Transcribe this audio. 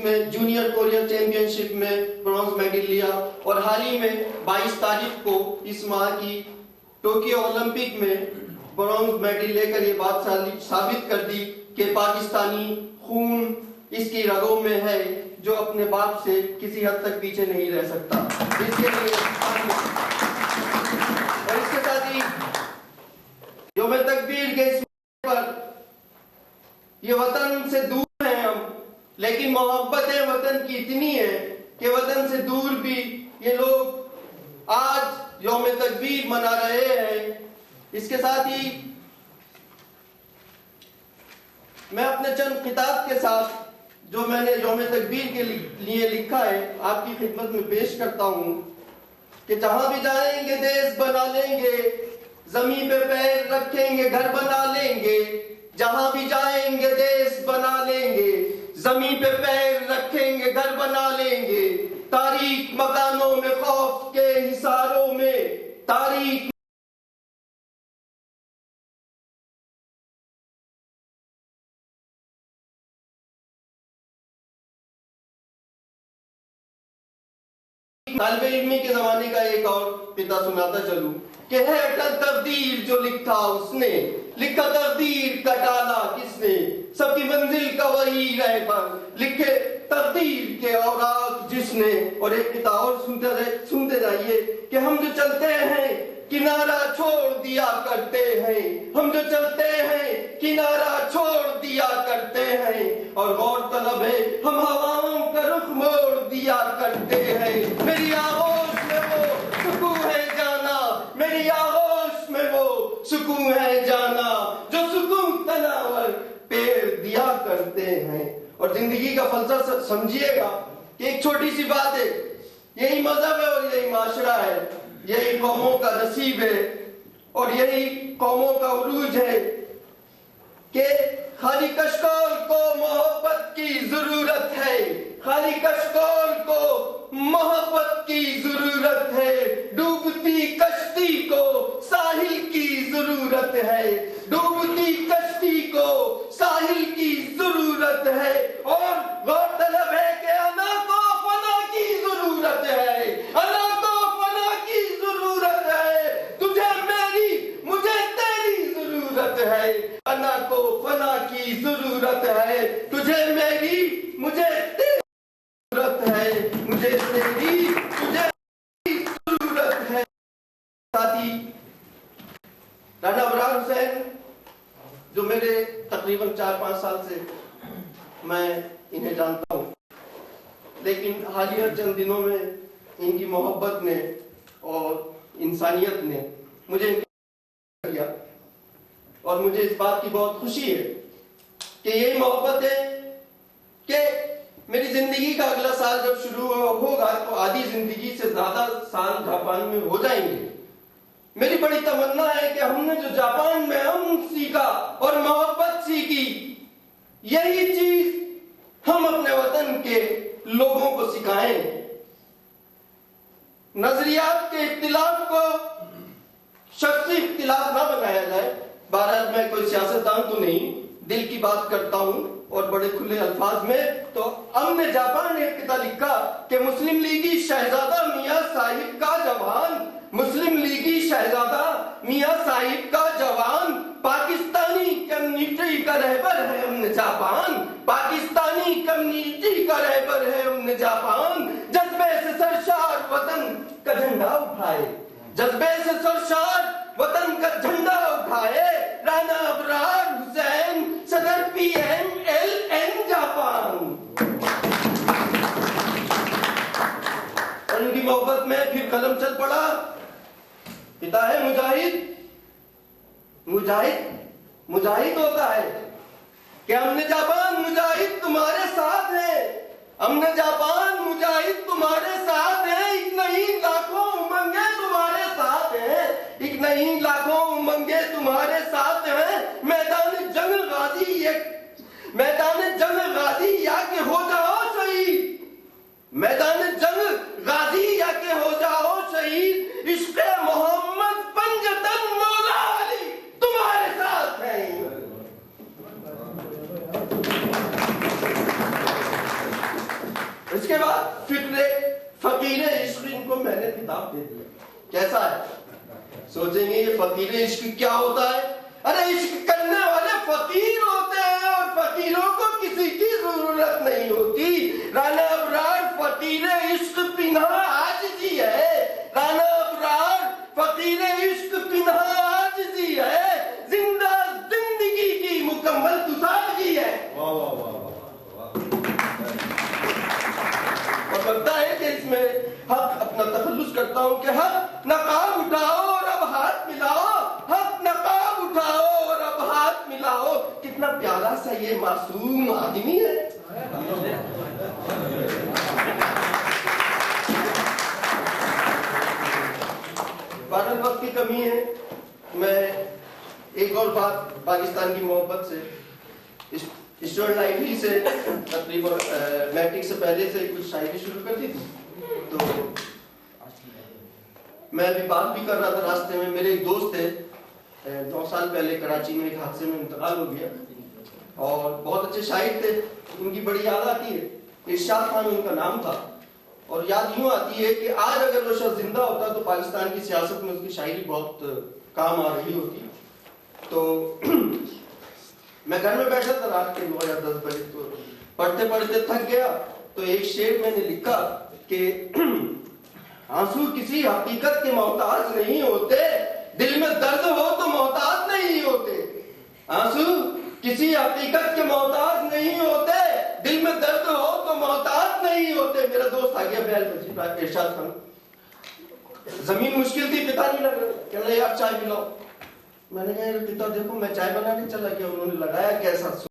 میں junior Korea champion شپ میں bronze medal لیا، اور حال ہی میں 22 تاریخ کو اس ماہ کی ٹوکیو اولمپک میں برونز میڈل لے کر یہ بات ثابت کر دی کہ پاکستانی خون اس کی رگوں میں ہے جو اپنے باپ سے کسی حد تک پیچھے نہیں رہ سکتا۔ اس کے لیے اور اس کے ساتھ ہی یوم تکبیر کے اس موقع پر یہ وطن سے دور ہیں ہم، لیکن محبت وطن کی اتنی ہے کہ وطن سے دور بھی یہ لوگ آج یوم تکبیر منا رہے ہیں۔ اس کے ساتھ ہی میں اپنے چند خطاب کے ساتھ جو میں نے یوم تکبیر کے لیے لکھا ہے آپ کی خدمت میں پیش کرتا ہوں کہ جہاں بھی جائیں گے دیس بنا لیں گے، زمین پہ پیر رکھیں گے گھر بنا لیں گے، جہاں بھی جائیں گے دیس بنا لیں گے، زمین پہ پیر رکھیں گے گھر بنا لیں گے، تاریخ مکانوں میں خوف کے حصاروں میں، تاریخ طالب علمی کے زمانے کا ایک اور پتا سناتا چلوں کہ ہے اٹل تقدیر جو لکھا اس نے، لکھا تقدیر کا ٹالا کس نے، سب کی منزل کا وہی رہبر، لکھے تقدیر کے اوراق جس نے۔ اور ایک پتا اور سنتے جائیے کہ ہم جو چلتے ہیں کنارہ چھوڑ دیا کرتے ہیں، ہم جو چلتے ہیں کنارہ چھوڑ دیا کرتے ہیں، اور غور طلب ہے ہم ہواؤں کا رخ موڑ دیا کرتے ہیں۔ میری آغوش میں وہ سکون ہے جانا، میری آغوش میں وہ سکون ہے جانا، جو سکون تناور پیڑ دیا کرتے ہیں۔ اور زندگی کا فلسفہ سمجھیے گا کہ ایک چھوٹی سی بات ہے، یہی مذہب ہے اور یہی معاشرہ ہے، یہی قوموں کا نصیب ہے اور یہی قوموں کا عروج ہے کہ خالی کشکول کو محبت کی ضرورت ہے، خالی کشکول کو محبت کی ضرورت ہے، ڈوبتی کشتی کو ساحل کی ضرورت ہے، ڈوبتی کشتی کو ساحل کی ضرورت ہے، اور غور طلب ہے کہ انا کو فنا کی ضرورت ہے، انا کو فنا کی ضرورت ہے، تجھے میری مجھے تیری ضرورت ہے، انا کو فنا کی ضرورت ہے، تجھے میری مجھے تیری ضرورت ہے، مجھے تیری تجھے ضرورت ہے۔ ساتھی راجہ ابرار حسین جو میرے تقریباً 4-5 سال سے میں انہیں جانتا ہوں، لیکن حالیہ چند دنوں میں ان کی محبت نے اور انسانیت نے مجھے کیا، اور مجھے اس بات کی بہت خوشی ہے کہ یہی محبت ہے کہ میری زندگی کا اگلا سال جب شروع ہوگا تو آدھی زندگی سے زیادہ سال جاپان میں ہو جائیں گے۔ میری بڑی تمنا ہے کہ ہم نے جو جاپان میں امن سیکھا اور محبت سیکھی، یہی چیز ہم اپنے وطن کے لوگوں کو سکھائیں۔ نظریات کے اختلاف کو شخصی اختلاف نہ بنایا جائے۔ بہرحال میں کوئی سیاستدان تو نہیں، دل کی بات کرتا ہوں اور بڑے کھلے الفاظ میں۔ تو ہم نے جاپان نے ایک لکھا کہ مسلم لیگی شہزادہ میاں صاحب کا جوان، مسلم لیگی شہزادہ میاں صاحب کا جوان، پاکستانی کمیونٹی کا رہبر ہے ہم نے جاپان، پاکستانی کمیونٹی کا رہبر ہے ہم نے جاپان، جذبے سے سرشار وطن کا جھنڈا اٹھائے، جذبے سے سرشار وطن کا جھنڈا اٹھائے، رانا ابرار حسین صدر PMLN جاپان۔ اور ان کی محبت میں پھر قلم چل پڑا، پتا ہے مجاہد، مجاہد مجاہد ہوتا ہے کہ ہم نے جاپان مجاہد تمہارے ساتھ ہیں، ہم نے جاپان مجاہد تمہارے ساتھ ہیں، ایک نہیں لاکھوں امنگیں تمہارے ساتھ ہیں، ایک نہیں لاکھوں امنگیں تمہارے ساتھ ہیں، میدان جنگ غازی میدان جنگ غازی یا کہ ہو جاؤ شہید، میدان جنگ غازی یا کہ ہو جاؤ شہید، عشق محمد پنجتن مولا علی تمہارے ساتھ ہیں۔ اس کے بعد فقیر عشق ان کو میں نے کتاب دے دیا. کیسا ہے؟ سوچیں گے یہ فقیر عشق کیا ہوتا ہے؟ ارے عشق کرنے والے فقیر ہوتے ہیں اور فقیروں کو کسی کی ضرورت نہیں ہوتی. رانا ابرار فقیر عشق پنہا عاجزی ہے. رانا ابرار فقیر عشق پنہا عاجزی ہے. زندہ زندگی کی مکمل تسادگی ہے. اور لگتا ہے کہ اس میں حق اپنا تخلص کرتا ہوں کہ حق نقاب اٹھاؤ اور اب ہاتھ ملاؤ. حق نقاب اٹھاؤ اور اب ہاتھ ملاؤ. کتنا پیارا سا یہ معصوم آدمی ہے. بہرحال وقت کی کمی ہے. میں ایک اور بات پاکستان کی محبت سے اسٹوڈنٹ لائف ہی سے تقریباً میٹرک سے پہلے سے کچھ شاعری شروع کرتی تھی. تو میں ابھی بات بھی کر رہا تھا راستے میں. میرے ایک دوست تھے 9 سال پہلے کراچی میں ایک حادثے میں انتقال ہو گیا اور بہت اچھے شاعر تھے. ان کی بڑی یاد آتی ہے. ارشاد خان ان کا نام تھا اور یاد یوں آتی ہے کہ آج اگر وہ شخص زندہ ہوتا تو پاکستان کی سیاست میں اس کی شاعری بہت کام آ رہی ہوتی. تو میں گھر میں بیٹھا تھا رات کے 9 یا 10 بجے. تو پڑھتے پڑھتے تھک گیا تو ایک شعر میں نے لکھا کہ آنسو کسی حقیقت کے محتاج نہیں ہوتے. دل میں درد ہو تو محتاج نہیں ہوتے. آنسو کسی حقیقت کے محتاج نہیں ہوتے. دل میں درد ہو تو محتاج نہیں ہوتے. میرا دوست آ گیا بیل بجے ارشاد خان. زمین مشکل تھی پتا نہیں لگ رہا. کہہ رہے یار چائے پلاؤ. میں نے کہا پتا دیکھو میں چائے بنانے چلا گیا. انہوں نے لگایا کیسا